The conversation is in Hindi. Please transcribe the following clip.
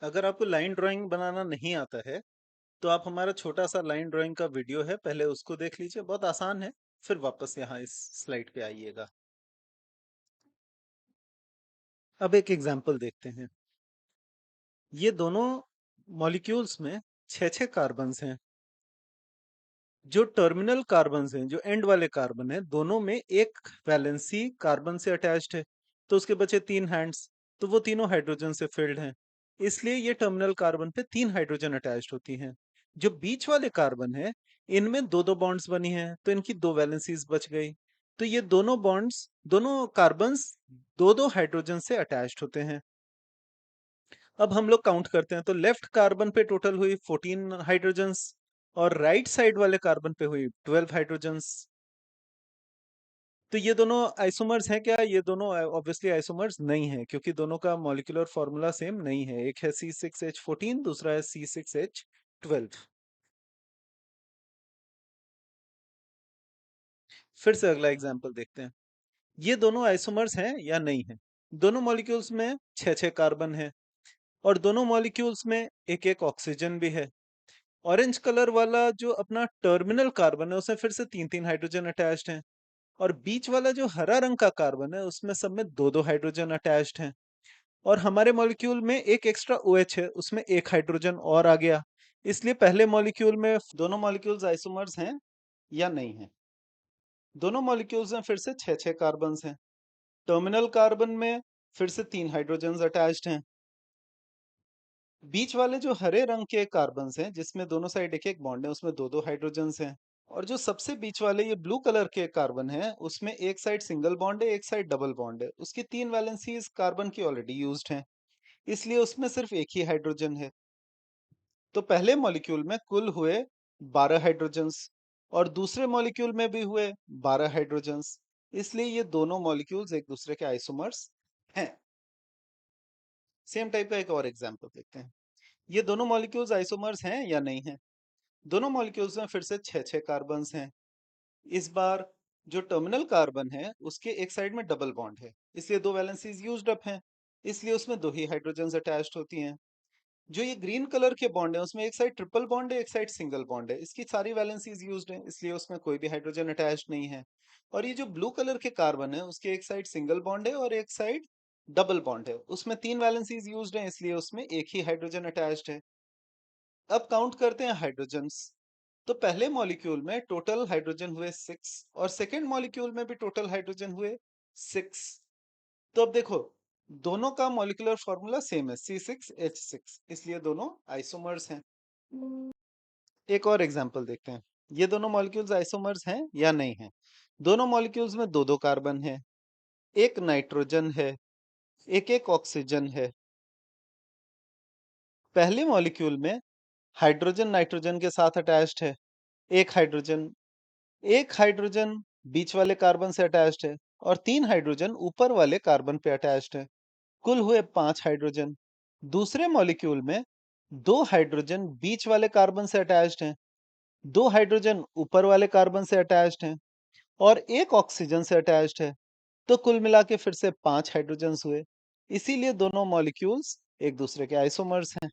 अगर आपको लाइन ड्राइंग बनाना नहीं आता है तो आप हमारा छोटा सा लाइन ड्राइंग का वीडियो है, पहले उसको देख लीजिए, बहुत आसान है। फिर वापस यहाँ इस स्लाइड पे आइएगा। अब एक एग्जांपल देखते हैं। ये दोनों मॉलिक्यूल्स में छह छह कार्बन्स हैं। जो टर्मिनल कार्बन्स हैं, जो एंड वाले कार्बन है, दोनों में एक वैलेंसी कार्बन से अटैच्ड है, तो उसके बचे तीन हैंड्स, तो वो तीनों हाइड्रोजन से फिल्ड हैं। इसलिए ये टर्मिनल कार्बन पे तीन हाइड्रोजन अटैच्ड होती हैं। जो बीच वाले कार्बन है, इनमें दो दो बॉन्ड्स बनी हैं, तो इनकी दो वैलेंसीज बच गई। तो ये दोनों बॉन्ड्स, दोनों कार्बन्स दो दो हाइड्रोजन से अटैच्ड होते हैं। अब हम लोग काउंट करते हैं, तो लेफ्ट कार्बन पे टोटल हुई 14 हाइड्रोजन्स और राइट साइड वाले कार्बन पे हुई 12 हाइड्रोजन्स। तो ये दोनों आइसोमर्स हैं क्या? ये दोनों ऑब्वियसली आइसोमर्स नहीं है, क्योंकि दोनों का मॉलिक्यूलर फॉर्मूला सेम नहीं है। एक है C6H14, दूसरा है C6H12। फिर से अगला एग्जांपल देखते हैं। ये दोनों आइसोमर्स हैं या नहीं है? दोनों मॉलिक्यूल्स में छह छह कार्बन है और दोनों मॉलिक्यूल्स में एक एक ऑक्सीजन भी है। ऑरेंज कलर वाला जो अपना टर्मिनल कार्बन है, उसमें फिर से तीन तीन हाइड्रोजन अटैच्ड हैं। और बीच वाला जो हरा रंग का कार्बन है, उसमें सब में दो दो हाइड्रोजन अटैच्ड हैं। और हमारे मॉलिक्यूल में एक एक्स्ट्रा OH है, उसमें एक हाइड्रोजन और आ गया। इसलिए पहले मॉलिक्यूल में दोनों मॉलिक्यूल्स आइसोमर्स हैं या नहीं है? दोनों मॉलिक्यूल्स में फिर से छह छह कार्बन्स हैं। टर्मिनल कार्बन में फिर से तीन हाइड्रोजन्स अटैच्ड हैं। बीच वाले जो हरे रंग के कार्बन्स हैं, जिसमें दोनों साइड एक एक बॉन्ड है, उसमें दो दो हाइड्रोजन्स हैं। और जो सबसे बीच वाले ये ब्लू कलर के कार्बन है, उसमें एक साइड सिंगल बॉन्ड है, एक साइड डबल बॉन्ड है। उसकी तीन वैलेंसीज कार्बन की ऑलरेडी यूज्ड हैं, इसलिए उसमें सिर्फ एक ही हाइड्रोजन है। तो पहले मॉलिक्यूल में कुल हुए 12 हाइड्रोजन्स और दूसरे मॉलिक्यूल में भी हुए 12 हाइड्रोजन्स। इसलिए ये दोनों मॉलिक्यूल्स एक दूसरे के आइसोमर्स हैं। सेम टाइप का एक और एग्जांपल देखते हैं। ये दोनों मॉलिक्यूल्स आइसोमर्स हैं या नहीं है? दोनों मॉलिक्यूल्स में फिर से छह छह कार्बन्स हैं। इस बार जो टर्मिनल कार्बन है, उसके एक साइड में डबल बॉन्ड है, इसलिए दो वैलेंसीज यूज्ड अप हैं। इसलिए उसमें दो ही हाइड्रोजन्स अटैच्ड होती हैं। जो ये ग्रीन कलर के बॉन्ड है, उसमें एक साइड ट्रिपल बॉन्ड है, एक साइड सिंगल बॉन्ड है। इसकी सारी वैलेंसीज यूज्ड हैं, इसलिए उसमें कोई भी हाइड्रोजन अटैच्ड नहीं है। और ये जो ब्लू कलर के कार्बन है, उसके एक साइड सिंगल बॉन्ड है और एक साइड डबल बॉन्ड है। उसमें तीन वैलेंसीज यूज्ड हैं, इसलिए उसमें एक ही हाइड्रोजन अटैच्ड है। अब काउंट करते हैं हाइड्रोजन्स। तो पहले मॉलिक्यूल में टोटल हाइड्रोजन हुए 6 और सेकेंड मॉलिक्यूल में भी टोटल हाइड्रोजन हुए 6। तो अब देखो, दोनों का मॉलिक्यूलर फॉर्मूला सेम है, C6H6, इसलिए दोनों आइसोमर्स हैं। एक और एग्जांपल देखते हैं। ये दोनों मॉलिक्यूल्स आइसोमर्स हैं या नहीं है? दोनों मॉलिक्यूल्स में दो दो कार्बन है, एक नाइट्रोजन है, एक एक ऑक्सीजन है। पहले मॉलिक्यूल में हाइड्रोजन नाइट्रोजन के साथ अटैच्ड है, एक हाइड्रोजन। एक हाइड्रोजन बीच वाले कार्बन से अटैच्ड है और तीन हाइड्रोजन ऊपर वाले कार्बन पे अटैच्ड है। कुल हुए पांच हाइड्रोजन। दूसरे मॉलिक्यूल में दो हाइड्रोजन बीच वाले कार्बन से अटैच्ड हैं, दो हाइड्रोजन ऊपर वाले कार्बन से अटैच्ड हैं और एक ऑक्सीजन से अटैच्ड है। तो कुल मिला के फिर से पांच हाइड्रोजन्स हुए। इसीलिए दोनों मॉलिक्यूल्स एक दूसरे के आइसोमर्स हैं।